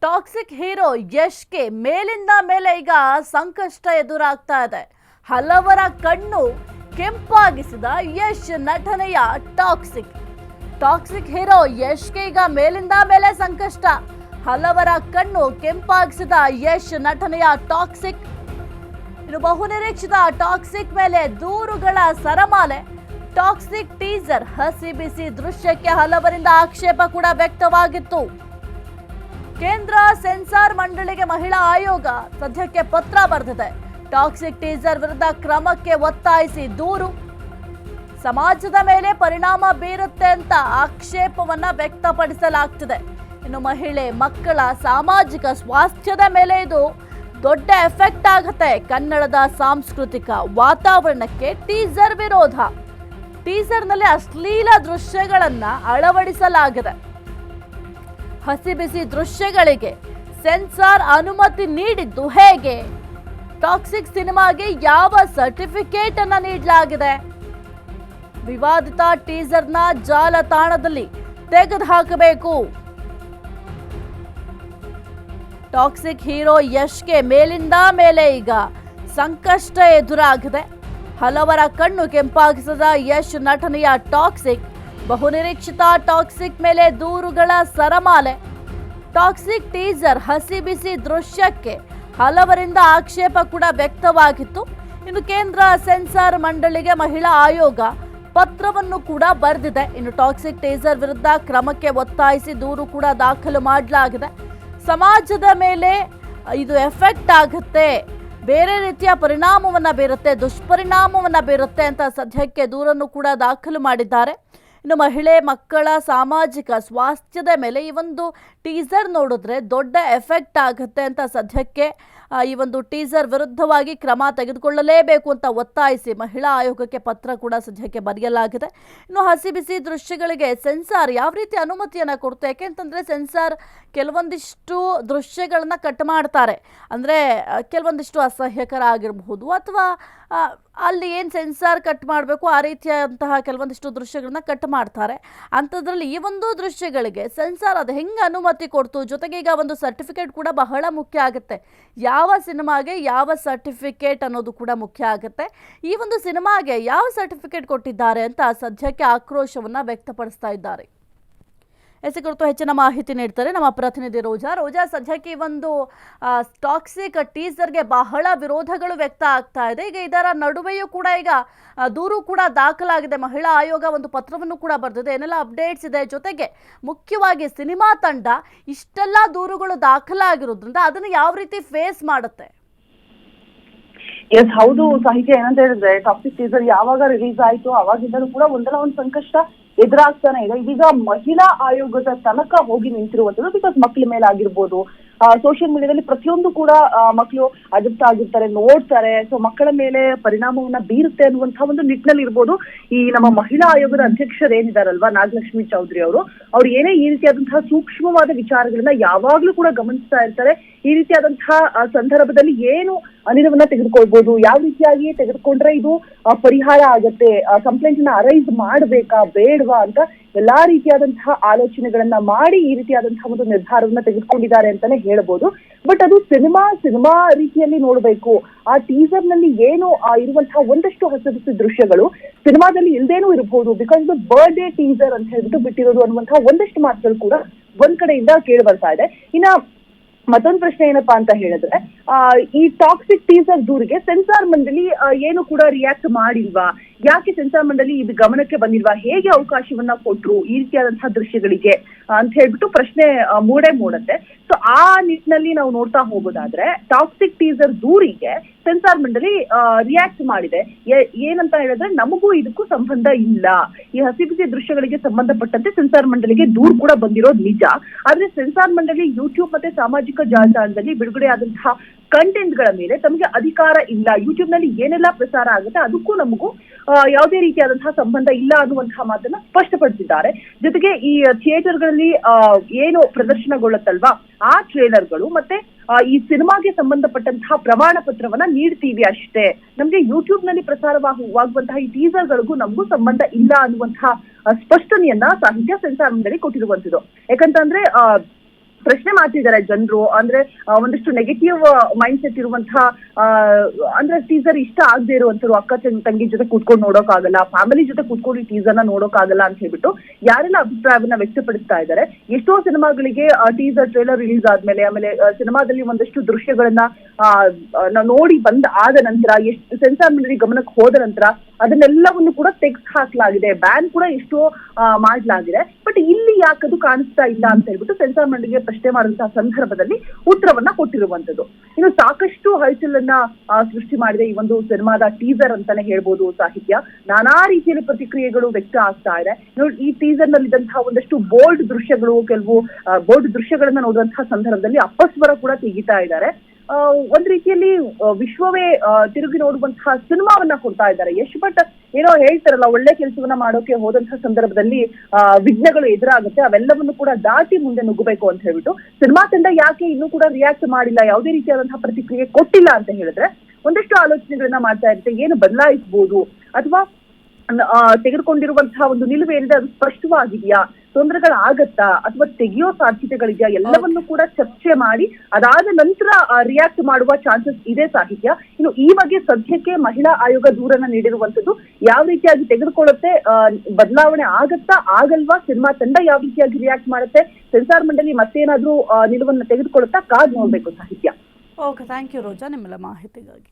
Toxic hero ಯಶ್ಗೆ ಮೇಲಿಂದ ಮೇಲೆ ಈಗ ಸಂಕಷ್ಟ ಎದುರಾಗ್ತಾ ಇದೆ. ಹಲವರ ಕಣ್ಣು ಕೆಂಪಾಗಿಸಿದ ಯಶ್ ನಟನೆಯ ಟಾಕ್ಸಿಕ್ ಹೀರೋ ಯಶ್ಗೆ ಈಗ ಮೇಲಿಂದ ಮೇಲೆ ಸಂಕಷ್ಟ. ಹಲವರ ಕಣ್ಣು ಕೆಂಪಾಗಿಸಿದ ಯಶ್ ನಟನೆಯ ಟಾಕ್ಸಿಕ್. ಇನ್ನು ಬಹುನಿರೀಕ್ಷಿತ ಟಾಕ್ಸಿಕ್ ಮೇಲೆ ದೂರುಗಳ ಸರಮಾಲೆ. ಟಾಕ್ಸಿಕ್ ಟೀಸರ್ ಹಸಿ ಬಿಸಿ ದೃಶ್ಯಕ್ಕೆ ಹಲವರಿಂದ ಆಕ್ಷೇಪ ಕೂಡ ವ್ಯಕ್ತವಾಗಿತ್ತು. ಕೇಂದ್ರ ಸೆನ್ಸಾರ್ ಮಂಡಳಿಗೆ ಮಹಿಳಾ ಆಯೋಗ ಸದ್ಯಕ್ಕೆ ಪತ್ರ ಬರೆದಿದೆ. ಟಾಕ್ಸಿಕ್ ಟೀಸರ್ ವಿರುದ್ಧ ಕ್ರಮಕ್ಕೆ ಒತ್ತಾಯಿಸಿ ದೂರು. ಸಮಾಜದ ಮೇಲೆ ಪರಿಣಾಮ ಬೀರುತ್ತೆ ಅಂತ ಆಕ್ಷೇಪವನ್ನ ವ್ಯಕ್ತಪಡಿಸಲಾಗ್ತಿದೆ. ಇನ್ನು ಮಹಿಳೆ ಮಕ್ಕಳ ಸಾಮಾಜಿಕ ಸ್ವಾಸ್ಥ್ಯದ ಮೇಲೆ ಇದು ದೊಡ್ಡ ಎಫೆಕ್ಟ್ ಆಗುತ್ತೆ. ಕನ್ನಡದ ಸಾಂಸ್ಕೃತಿಕ ವಾತಾವರಣಕ್ಕೆ ಟೀಸರ್ ವಿರೋಧ. ಟೀಸರ್ನಲ್ಲಿ ಅಶ್ಲೀಲ ದೃಶ್ಯಗಳನ್ನ ಅಳವಡಿಸಲಾಗಿದೆ. ಹಸಿ ಬಿಸಿ ದೃಶ್ಯಗಳಿಗೆ ಸೆನ್ಸಾರ್ ಅನುಮತಿ ನೀಡಿದ್ದು ಹೇಗೆ? ಟಾಕ್ಸಿಕ್ ಸಿನಿಮಾಗೆ ಯಾವ ಸರ್ಟಿಫಿಕೇಟ್ ಅನ್ನ ನೀಡಲಾಗಿದೆ? ವಿವಾದಿತ ಟೀಸರ್ನ ಜಾಲತಾಣದಲ್ಲಿ ತೆಗೆದುಹಾಕಬೇಕು. ಟಾಕ್ಸಿಕ್ ಹೀರೋ ಯಶ್ಗೆ ಮೇಲಿಂದ ಮೇಲೆ ಈಗ ಸಂಕಷ್ಟ ಎದುರಾಗಿದೆ. ಹಲವರ ಕಣ್ಣು ಕೆಂಪಾಗಿಸಿದ ಯಶ್ ನಟನೆಯ ಟಾಕ್ಸಿಕ್. ಬಹುನಿರೀಕ್ಷಿತ ಟಾಕ್ಸಿಕ್ ಮೇಲೆ ದೂರುಗಳ ಸರಮಾಲೆ. ಟಾಕ್ಸಿಕ್ ಟೀಸರ್ ಹಸಿ ಬಿಸಿ ದೃಶ್ಯಕ್ಕೆ ಹಲವರಿಂದ ಆಕ್ಷೇಪ ಕೂಡ ವ್ಯಕ್ತವಾಗಿತ್ತು. ಇನ್ನು ಕೇಂದ್ರ ಸೆನ್ಸಾರ್ ಮಂಡಳಿಗೆ ಮಹಿಳಾ ಆಯೋಗ ಪತ್ರವನ್ನು ಕೂಡ ಬರೆದಿದೆ. ಇನ್ನು ಟಾಕ್ಸಿಕ್ ಟೀಸರ್ ವಿರುದ್ಧ ಕ್ರಮಕ್ಕೆ ಒತ್ತಾಯಿಸಿ ದೂರು ಕೂಡ ದಾಖಲು ಮಾಡಲಾಗಿದೆ. ಸಮಾಜದ ಮೇಲೆ ಇದು ಎಫೆಕ್ಟ್ ಆಗುತ್ತೆ, ಬೇರೆ ರೀತಿಯ ಪರಿಣಾಮವನ್ನ ಬೀರುತ್ತೆ, ದುಷ್ಪರಿಣಾಮವನ್ನ ಬೀರುತ್ತೆ ಅಂತ ಸದ್ಯಕ್ಕೆ ದೂರನ್ನು ಕೂಡ ದಾಖಲು ಮಾಡಿದ್ದಾರೆ. ಇನ್ನು ಮಹಿಳೆ ಮಕ್ಕಳ ಸಾಮಾಜಿಕ ಸ್ವಾಸ್ಥ್ಯದ ಮೇಲೆ ಈ ಒಂದು ಟೀಸರ್ ನೋಡಿದ್ರೆ ದೊಡ್ಡ ಎಫೆಕ್ಟ್ ಆಗುತ್ತೆ ಅಂತ ಸದ್ಯಕ್ಕೆ ಈ ಒಂದು ಟೀಸರ್ ವಿರುದ್ಧವಾಗಿ ಕ್ರಮ ತೆಗೆದುಕೊಳ್ಳಲೇಬೇಕು ಅಂತ ಒತ್ತಾಯಿಸಿ ಮಹಿಳಾ ಆಯೋಗಕ್ಕೆ ಪತ್ರ ಕೂಡ ಸದ್ಯಕ್ಕೆ ಬರೆಯಲಾಗಿದೆ. ಇನ್ನು ಹಸಿ ಬಿಸಿ ದೃಶ್ಯಗಳಿಗೆ ಸೆನ್ಸಾರ್ ಯಾವ ರೀತಿ ಅನುಮತಿಯನ್ನು ಕೊಡುತ್ತೆ? ಯಾಕೆಂತಂದರೆ ಸೆನ್ಸಾರ್ ಕೆಲವೊಂದಿಷ್ಟು ದೃಶ್ಯಗಳನ್ನ ಕಟ್ ಮಾಡ್ತಾರೆ. ಅಂದರೆ ಕೆಲವೊಂದಿಷ್ಟು ಅಸಹ್ಯಕರ ಆಗಿರಬಹುದು ಅಥವಾ ಅಲ್ಲಿ ಏನು ಸೆನ್ಸಾರ್ ಕಟ್ ಮಾಡಬೇಕು ಆ ರೀತಿಯಾದಂತಹ ಕೆಲವೊಂದಿಷ್ಟು ದೃಶ್ಯಗಳನ್ನ ಕಟ್ ಮಾಡ್ತಾರೆ. ಅಂಥದ್ರಲ್ಲಿ ಈ ಒಂದು ದೃಶ್ಯಗಳಿಗೆ ಸೆನ್ಸಾರ್ ಅದು ಹೆಂಗೆ ಅನುಮತಿ ಕೊಡ್ತು? ಜೊತೆಗೆ ಈಗ ಒಂದು ಸರ್ಟಿಫಿಕೇಟ್ ಕೂಡ ಬಹಳ ಮುಖ್ಯ ಆಗುತ್ತೆ. ಯಾವ ಸಿನಿಮಾಗೆ ಯಾವ ಸರ್ಟಿಫಿಕೇಟ್ ಅನ್ನೋದು ಕೂಡ ಮುಖ್ಯ ಆಗುತ್ತೆ. ಈ ಒಂದು ಸಿನಿಮಾಗೆ ಯಾವ ಸರ್ಟಿಫಿಕೇಟ್ ಕೊಟ್ಟಿದ್ದಾರೆ ಅಂತ ಸದ್ಯಕ್ಕೆ ಆಕ್ರೋಶವನ್ನು ವ್ಯಕ್ತಪಡಿಸ್ತಾ ಇದ್ದಾರೆ. ಎಸಿ ಕುರಿತು ಹೆಚ್ಚಿನ ಮಾಹಿತಿ ನೀಡ್ತಾರೆ ನಮ್ಮ ಪ್ರತಿನಿಧಿ ರೋಜಾ. ಸದ್ಯಕ್ಕೆ ಈ ಒಂದು ಟಾಕ್ಸಿಕ್ ಟೀಸರ್ಗೆ ಬಹಳ ವಿರೋಧಗಳು ವ್ಯಕ್ತ ಆಗ್ತಾ ಇದೆ. ಈಗ ಇದರ ನಡುವೆಯೂ ಕೂಡ ಈಗ ದೂರು ಕೂಡ ದಾಖಲಾಗಿದೆ. ಮಹಿಳಾ ಆಯೋಗ ಒಂದು ಪತ್ರವನ್ನು ಕೂಡ ಬರೆದಿದೆ. ಏನೆಲ್ಲ ಅಪ್ಡೇಟ್ಸ್ ಇದೆ? ಜೊತೆಗೆ ಮುಖ್ಯವಾಗಿ ಸಿನಿಮಾ ತಂಡ ಇಷ್ಟೆಲ್ಲ ದೂರುಗಳು ದಾಖಲಾಗಿರೋದ್ರಿಂದ ಅದನ್ನು ಯಾವ ರೀತಿ ಫೇಸ್ ಮಾಡುತ್ತೆ? ಎಸ್ ಹೌದು ಸಾಹಿತ್ಯ, ಏನಂತ ಹೇಳಿದ್ರೆ ಟಾಕ್ಸಿಕ್ ಟೀಸರ್ ಯಾವಾಗ ರಿಲೀಸ್ ಆಯ್ತು ಅವಾಗಿಂದಲೂ ಕೂಡ ಒಂದಲ್ಲ ಒಂದು ಸಂಕಷ್ಟ ಎದುರಾಗ್ತಾನೆ ಇದೆ. ಇದೀಗ ಮಹಿಳಾ ಆಯೋಗದ ತನಕ ಹೋಗಿ ನಿಂತಿರುವಂತದ್ದು. ಬಿಕಾಸ್ ಮಕ್ಕಳ ಮೇಲೆ ಆಗಿರ್ಬೋದು, ಸೋಷಿಯಲ್ ಮೀಡಿಯಾದಲ್ಲಿ ಪ್ರತಿಯೊಂದು ಕೂಡ ಮಕ್ಕಳು ಅಡಪ್ಟ್ ಆಗಿರ್ತಾರೆ, ನೋಡ್ತಾರೆ. ಸೊ ಮಕ್ಕಳ ಮೇಲೆ ಪರಿಣಾಮವನ್ನ ಬೀರುತ್ತೆ ಅನ್ನುವಂತಹ ಒಂದು ನಿಟ್ಟಿನಲ್ಲಿ ಇರ್ಬೋದು. ಈ ನಮ್ಮ ಮಹಿಳಾ ಆಯೋಗದ ಅಧ್ಯಕ್ಷರು ಏನಿದಾರಲ್ವಾ, ನಾಗಲಕ್ಷ್ಮಿ ಚೌಧರಿ ಅವ್ರು ಏನೇ ಈ ರೀತಿಯಾದಂತಹ ಸೂಕ್ಷ್ಮವಾದ ವಿಚಾರಗಳನ್ನ ಯಾವಾಗ್ಲೂ ಕೂಡ ಗಮನಿಸ್ತಾ ಇರ್ತಾರೆ. ಈ ರೀತಿಯಾದಂತಹ ಸಂದರ್ಭದಲ್ಲಿ ಏನು ಅನಿಲವನ್ನ ತೆಗೆದುಕೊಳ್ಬಹುದು, ಯಾವ ರೀತಿಯಾಗಿ ತೆಗೆದುಕೊಂಡ್ರೆ ಇದು ಪರಿಹಾರ ಆಗತ್ತೆ, ಕಂಪ್ಲೇಂಟ್ ನ ಅರೈಸ್ ಮಾಡ್ಬೇಕಾ ಬೇಡವಾ ಅಂತ ಎಲ್ಲಾ ರೀತಿಯಾದಂತಹ ಆಲೋಚನೆಗಳನ್ನ ಮಾಡಿ ಈ ರೀತಿಯಾದಂತಹ ಒಂದು ನಿರ್ಧಾರವನ್ನ ತೆಗೆದುಕೊಂಡಿದ್ದಾರೆ ಅಂತಾನೆ ಹೇಳ್ಬೋದು. ಬಟ್ ಅದು ಸಿನಿಮಾ ರೀತಿಯಲ್ಲಿ ನೋಡ್ಬೇಕು. ಆ ಟೀಸರ್ ನಲ್ಲಿ ಏನು ಇರುವಂತಹ ಒಂದಷ್ಟು ಹೊಸ ದೃಶ್ಯಗಳು ಸಿನಿಮಾದಲ್ಲಿ ಇಲ್ದೇನೂ ಇರಬಹುದು. ಬಿಕಾಸ್ ಇದು ಬರ್ಡೇ ಟೀಸರ್ ಅಂತ ಹೇಳ್ಬಿಟ್ಟು ಬಿಟ್ಟಿರೋದು ಅನ್ನುವಂತಹ ಒಂದಷ್ಟು ಮಾತುಗಳು ಕೂಡ ಒಂದ್ ಕಡೆಯಿಂದ ಕೇಳಿ ಬರ್ತಾ ಇದೆ. ಇನ್ನ ಮತ್ತೊಂದು ಪ್ರಶ್ನೆ ಏನಪ್ಪಾ ಅಂತ ಹೇಳಿದ್ರೆ, ಈ ಟಾಕ್ಸಿಕ್ ಟೀಸರ್ ದೂರಿಗೆ ಸೆನ್ಸಾರ್ ಮಂಡಳಿ ಏನು ಕೂಡ ರಿಯಾಕ್ಟ್ ಮಾಡಿಲ್ವಾ? ಯಾಕೆ ಸೆನ್ಸಾರ್ ಮಂಡಳಿ ಇದು ಗಮನಕ್ಕೆ ಬಂದಿಲ್ವಾ? ಹೇಗೆ ಅವಕಾಶವನ್ನ ಕೊಟ್ರು ಈ ರೀತಿಯಾದಂತಹ ದೃಶ್ಯಗಳಿಗೆ ಅಂತ ಹೇಳ್ಬಿಟ್ಟು ಪ್ರಶ್ನೆ ಮೂಡುತ್ತೆ. ಸೊ ಆ ನಿಟ್ಟಿನಲ್ಲಿ ನಾವು ನೋಡ್ತಾ ಹೋಗೋದಾದ್ರೆ ಟಾಕ್ಸಿಕ್ ಟೀಸರ್ ದೂರಿಗೆ ಸೆನ್ಸಾರ್ ಮಂಡಳಿ ರಿಯಾಕ್ಟ್ ಮಾಡಿದೆ. ಏನಂತ ಹೇಳಿದ್ರೆ, ನಮಗೂ ಇದಕ್ಕೂ ಸಂಬಂಧ ಇಲ್ಲ. ಈ ಹಸಿ ಬಿಸಿ ದೃಶ್ಯಗಳಿಗೆ ಸಂಬಂಧಪಟ್ಟಂತೆ ಸೆನ್ಸಾರ್ ಮಂಡಳಿಗೆ ದೂರು ಕೂಡ ಬಂದಿರೋದು ನಿಜ. ಆದ್ರೆ ಸೆನ್ಸಾರ್ ಮಂಡಳಿ ಯೂಟ್ಯೂಬ್ ಮತ್ತೆ ಸಾಮಾಜಿಕ ಜಾಲತಾಣದಲ್ಲಿ ಬಿಡುಗಡೆ ಆದಂತಹ ಕಂಟೆಂಟ್ ಗಳ ಮೇಲೆ ತಮಗೆ ಅಧಿಕಾರ ಇಲ್ಲ. ಯೂಟ್ಯೂಬ್ ನಲ್ಲಿ ಏನೆಲ್ಲ ಪ್ರಸಾರ ಆಗುತ್ತೆ ಅದಕ್ಕೂ ನಮಗೂ ಯಾವುದೇ ರೀತಿಯಾದಂತಹ ಸಂಬಂಧ ಇಲ್ಲ ಅನ್ನುವಂತಹ ಮಾತನ್ನ ಸ್ಪಷ್ಟಪಡಿಸಿದ್ದಾರೆ. ಜೊತೆಗೆ ಈ ಥಿಯೇಟರ್ಗಳಲ್ಲಿ ಏನು ಪ್ರದರ್ಶನಗೊಳ್ಳುತ್ತಲ್ವಾ ಆ ಟ್ರೇಲರ್ಗಳು ಮತ್ತೆ ಈ ಸಿನಿಮಾಗೆ ಸಂಬಂಧಪಟ್ಟಂತಹ ಪ್ರಮಾಣ ಪತ್ರವನ್ನ ನೀಡ್ತೀವಿ ಅಷ್ಟೇ. ನಮ್ಗೆ ಯೂಟ್ಯೂಬ್ ನಲ್ಲಿ ಪ್ರಸಾರವಾಗುವಂತಹ ಈ ಟೀಸರ್ಗಳಿಗೂ ನಮಗೂ ಸಂಬಂಧ ಇಲ್ಲ ಅನ್ನುವಂತಹ ಸ್ಪಷ್ಟನೆಯನ್ನ ಸಾಹಿತ್ಯ ಸೆನ್ಸಾರ್ ಮಂಡಳಿ ಕೊಟ್ಟಿರುವಂತದ್ದು. ಯಾಕಂತಂದ್ರೆ ಪ್ರಶ್ನೆ ಮಾಡ್ತಿದ್ದಾರೆ ಜನರು. ಅಂದ್ರೆ ಒಂದಷ್ಟು ನೆಗೆಟಿವ್ ಮೈಂಡ್ ಸೆಟ್ ಇರುವಂತಹ ಅಂದ್ರೆ ಟೀಸರ್ ಇಷ್ಟ ಆಗದೆ ಇರುವಂತರು, ಅಕ್ಕ ತಂಗಿ ಜೊತೆ ಕೂತ್ಕೊಂಡು ನೋಡೋಕ್ಕಾಗಲ್ಲ, ಫ್ಯಾಮಿಲಿ ಜೊತೆ ಕೂತ್ಕೊಂಡು ಈ ಟೀಸರ್ ನ ನೋಡೋಕ್ಕಾಗಲ್ಲ ಅಂತ ಹೇಳ್ಬಿಟ್ಟು ಯಾರೆಲ್ಲ ಅಭಿಪ್ರಾಯವನ್ನ ವ್ಯಕ್ತಪಡಿಸ್ತಾ ಇದ್ದಾರೆ. ಎಷ್ಟೋ ಸಿನಿಮಾಗಳಿಗೆ ಟೀಸರ್ ಟ್ರೇಲರ್ ರಿಲೀಸ್ ಆದ್ಮೇಲೆ, ಆಮೇಲೆ ಸಿನಿಮಾದಲ್ಲಿ ಒಂದಷ್ಟು ದೃಶ್ಯಗಳನ್ನ ನೋಡಿ ಆದ ನಂತರ, ಎಷ್ಟು ಸೆನ್ಸಾರ್ ಮಂಡಳಿ ಗಮನಕ್ಕೆ ಹೋದ ನಂತರ ಅದನ್ನೆಲ್ಲವನ್ನು ಕೂಡ ತೆಗೆದು ಹಾಕ್ಲಾಗಿದೆ, ಬ್ಯಾನ್ ಕೂಡ ಎಷ್ಟೋ ಮಾಡ್ಲಾಗಿದೆ. ಬಟ್ ಇಲ್ಲಿ ಯಾಕದು ಕಾಣಿಸ್ತಾ ಇಲ್ಲ ಅಂತ ಹೇಳ್ಬಿಟ್ಟು ಸೆನ್ಸಾರ್ ಮಂಡಳಿಗೆ ಪ್ರಶ್ನೆ ಮಾಡುವಂತಹ ಸಂದರ್ಭದಲ್ಲಿ ಉತ್ತರವನ್ನ ಕೊಟ್ಟಿರುವಂತದ್ದು. ಇನ್ನು ಸಾಕಷ್ಟು ಹೈಚಲನ್ನ ಸೃಷ್ಟಿ ಮಾಡಿದೆ ಈ ಒಂದು ಸಿನಿಮಾದ ಟೀಸರ್ ಅಂತಾನೆ ಹೇಳ್ಬೋದು ಸಾಹಿತ್ಯ. ನಾನಾ ರೀತಿಯಲ್ಲಿ ಪ್ರತಿಕ್ರಿಯೆಗಳು ವ್ಯಕ್ತ ಆಗ್ತಾ ಇದೆ. ಈ ಟೀಸರ್ ನಲ್ಲಿ ಇದ್ದಂತಹ ಒಂದಷ್ಟು ಬೋಲ್ಡ್ ದೃಶ್ಯಗಳು, ಕೆಲವು ಬೋಲ್ಡ್ ದೃಶ್ಯಗಳನ್ನ ನೋಡುವಂತಹ ಸಂದರ್ಭದಲ್ಲಿ ಅಪಸ್ವರ ಕೂಡ ತೆಗಿತಾ ಇದ್ದಾರೆ. ಒಂದ್ ರೀತಿಯಲ್ಲಿ ವಿಶ್ವವೇ ತಿರುಗಿ ನೋಡುವಂತಹ ಸಿನಿಮಾವನ್ನ ಕೊಡ್ತಾ ಇದ್ದಾರೆ ಯಶ್. ಬಟ್ ಏನೋ ಹೇಳ್ತಾರಲ್ಲ, ಒಳ್ಳೆ ಕೆಲಸವನ್ನ ಮಾಡೋಕೆ ಹೋದಂತಹ ಸಂದರ್ಭದಲ್ಲಿ ವಿಘ್ನಗಳು ಎದುರಾಗುತ್ತೆ, ಅವೆಲ್ಲವನ್ನು ಕೂಡ ದಾಟಿ ಮುಂದೆ ನುಗ್ಗಬೇಕು ಅಂತ ಹೇಳ್ಬಿಟ್ಟು ಸಿನಿಮಾ ತಂಡ ಯಾಕೆ ಇನ್ನೂ ಕೂಡ ರಿಯಾಕ್ಟ್ ಮಾಡಿಲ್ಲ, ಯಾವುದೇ ರೀತಿಯಾದಂತಹ ಪ್ರತಿಕ್ರಿಯೆ ಕೊಟ್ಟಿಲ್ಲ ಅಂತ ಹೇಳಿದ್ರೆ ಒಂದಷ್ಟು ಆಲೋಚನೆಗಳನ್ನ ಮಾಡ್ತಾ ಇರುತ್ತೆ. ಏನು ಬದಲಾಯಿಸಬಹುದು, ಅಥವಾ ತೆಗೆದುಕೊಂಡಿರುವಂತಹ ಒಂದು ನಿಲುವು ಏನಿದೆ ಅದು ಸ್ಪಷ್ಟವಾಗಿದೆಯಾ, ತೊಂದರೆಗಳಾಗತ್ತಾ, ಅಥವಾ ತೆಗೆಯೋ ಸಾಧ್ಯತೆಗಳಿದೆಯಾ, ಎಲ್ಲವನ್ನೂ ಕೂಡ ಚರ್ಚೆ ಮಾಡಿ ಅದಾದ ನಂತರ ರಿಯಾಕ್ಟ್ ಮಾಡುವ ಚಾನ್ಸಸ್ ಇದೆ ಸಾಹಿತ್ಯ. ಇನ್ನು ಈ ಬಗ್ಗೆ ಸದ್ಯಕ್ಕೆ ಮಹಿಳಾ ಆಯೋಗ ದೂರನ್ನ ನೀಡಿರುವಂತದ್ದು ಯಾವ ರೀತಿಯಾಗಿ ತೆಗೆದುಕೊಳ್ಳುತ್ತೆ, ಬದಲಾವಣೆ ಆಗತ್ತಾ ಆಗಲ್ವಾ, ಸಿನಿಮಾ ತಂಡ ಯಾವ ರೀತಿಯಾಗಿ ರಿಯಾಕ್ಟ್ ಮಾಡುತ್ತೆ, ಸೆನ್ಸಾರ್ ಮಂಡಳಿ ಮತ್ತೇನಾದ್ರೂ ನಿಲುವನ್ನ ತೆಗೆದುಕೊಳ್ಳುತ್ತಾ ಕಾದ್ ನೋಡ್ಬೇಕು ಸಾಹಿತ್ಯ. ಓಕೆ, ಥ್ಯಾಂಕ್ ಯು ರೋಜಾ ನಿಮ್ಮೆಲ್ಲ ಮಾಹಿತಿಗಾಗಿ.